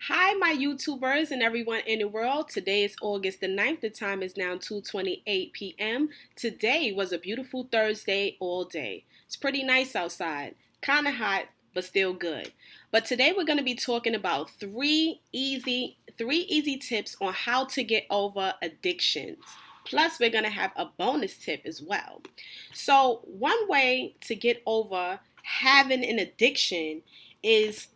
Hi, my YouTubers and everyone in the world. Today is August the 9th. The time is now 2:28 p.m. Today was a beautiful Thursday all day. It's pretty nice outside. Kind of hot, but still good. But today we're going to be talking about three easy tips on how to get over addictions. Plus, we're going to have a bonus tip as well. So, one way to get over having an addiction is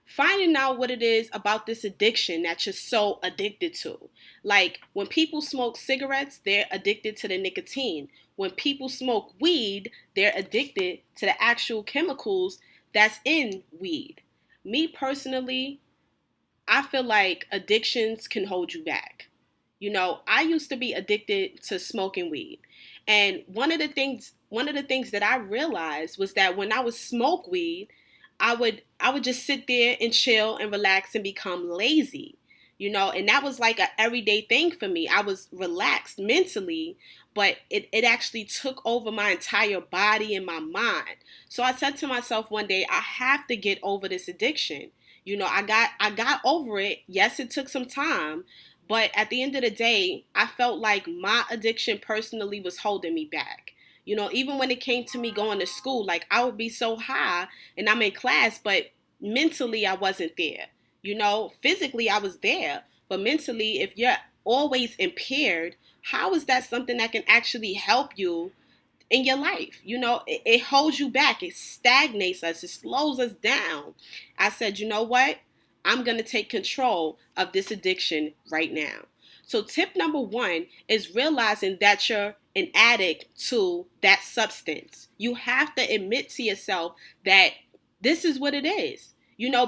finding out what it is about this addiction that you're so addicted to. Like when people smoke cigarettes, they're addicted to the nicotine. When people smoke weed, they're addicted to the actual chemicals that's in weed. Me personally, I feel like addictions can hold you back. I used to be addicted to smoking weed. And one of the things that I realized was that when I would smoke weed, I would just sit there and chill and relax and become lazy. And that was like a everyday thing for me. I was relaxed mentally, but it actually took over my entire body and my mind. So I said to myself one day, I have to get over this addiction. I got over it. Yes, it took some time, but at the end of the day, I felt like my addiction personally was holding me back. Even when it came to me going to school, like I would be so high and I'm in class, but mentally I wasn't there. Physically I was there, but mentally, if you're always impaired, how is that something that can actually help you in your life? It holds you back, it stagnates us, it slows us down. I said, you know what? I'm going to take control of this addiction right now. So, tip number one is realizing that you're an addict to that substance. You have to admit to yourself that this is what it is.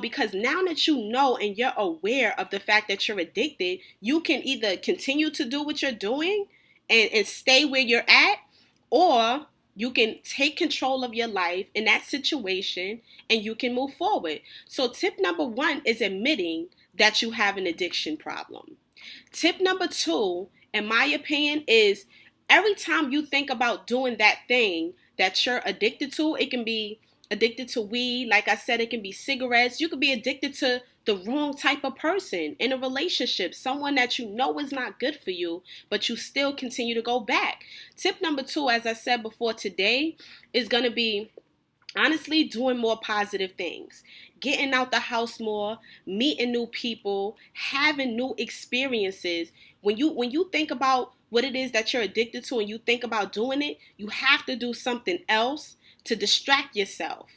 Because now that you know and you're aware of the fact that you're addicted, you can either continue to do what you're doing and stay where you're at, or you can take control of your life in that situation and you can move forward. So, tip number one is admitting that you have an addiction problem. Tip number two, in my opinion, is every time you think about doing that thing that you're addicted to, it can be addicted to weed. Like I said, it can be cigarettes. You could be addicted to the wrong type of person in a relationship, someone that you know is not good for you, but you still continue to go back. Tip number two, as I said before today, is going to be honestly doing more positive things, getting out the house more, meeting new people, having new experiences. When you think about what it is that you're addicted to and you think about doing it, you have to do something else to distract yourself.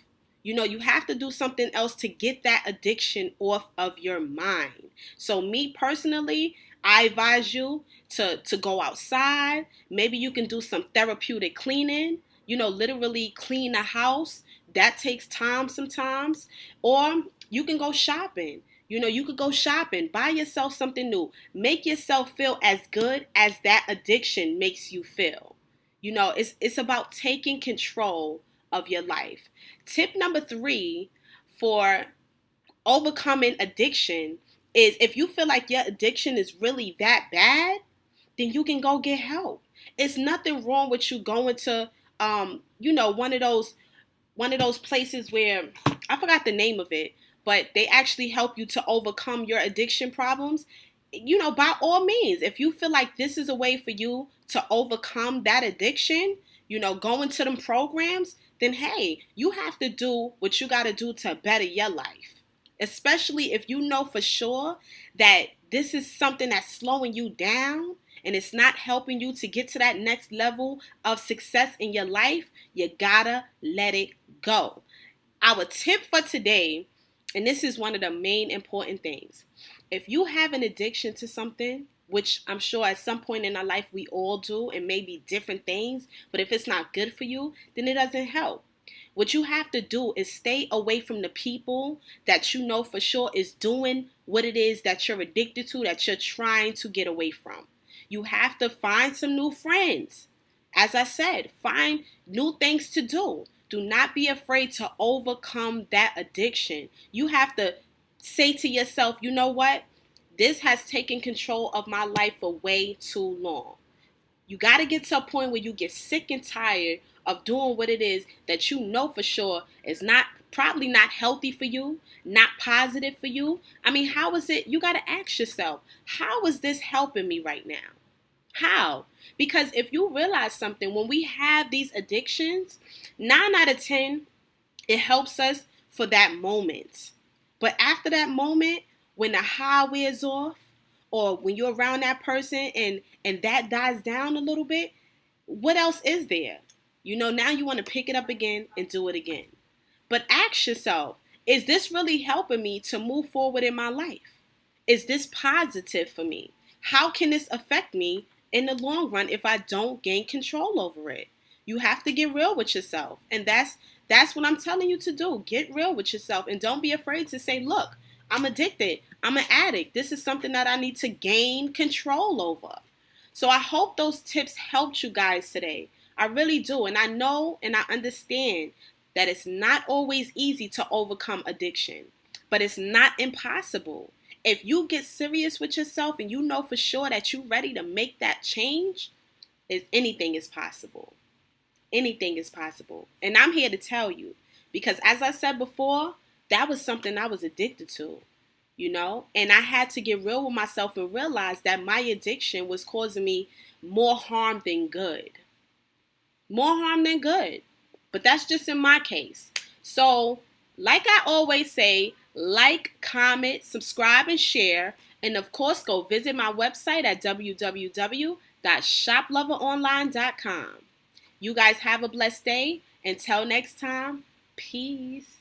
You have to do something else to get that addiction off of your mind. So me personally, I advise you to go outside. Maybe you can do some therapeutic cleaning, literally clean the house. That takes time sometimes. Or you can go shopping. You could go shopping, buy yourself something new, make yourself feel as good as that addiction makes you feel. It's about taking control of your life. Tip number three for overcoming addiction is if you feel like your addiction is really that bad, then you can go get help. It's nothing wrong with you going to one of those places where I forgot the name of it, but they actually help you to overcome your addiction problems. By all means, if you feel like this is a way for you to overcome that addiction, going to them programs, then hey, you have to do what you got to do to better your life. Especially if you know for sure that this is something that's slowing you down and it's not helping you to get to that next level of success in your life, you gotta let it go. Our tip for today, and this is one of the main important things. If you have an addiction to something, which I'm sure at some point in our life we all do, and maybe different things, but if it's not good for you, then it doesn't help. What you have to do is stay away from the people that you know for sure is doing what it is that you're addicted to, that you're trying to get away from. You have to find some new friends. As I said, find new things to do. Do not be afraid to overcome that addiction. You have to say to yourself, you know what? This has taken control of my life for way too long. You got to get to a point where you get sick and tired of doing what it is that you know for sure is not probably not healthy for you, not positive for you. I mean, how is it? You got to ask yourself, how is this helping me right now? How? Because if you realize something, when we have these addictions, 9 out of 10, it helps us for that moment. But after that moment, when the high wears off, or when you're around that person and that dies down a little bit, what else is there? Now you want to pick it up again and do it again. But ask yourself, is this really helping me to move forward in my life? Is this positive for me? How can this affect me in the long run if I don't gain control over it? You have to get real with yourself. And that's what I'm telling you to do. Get real with yourself and don't be afraid to say, look, I'm addicted. I'm an addict. This is something that I need to gain control over. So I hope those tips helped you guys today. I really do. And I know and I understand that it's not always easy to overcome addiction, but it's not impossible. If you get serious with yourself and you know for sure that you're ready to make that change, anything is possible. Anything is possible. And I'm here to tell you, because as I said before, that was something I was addicted to, and I had to get real with myself and realize that my addiction was causing me more harm than good. More harm than good. But that's just in my case. So, like I always say, like, comment, subscribe, and share. And of course, go visit my website at www.shoploveronline.com. You guys have a blessed day. Until next time, peace.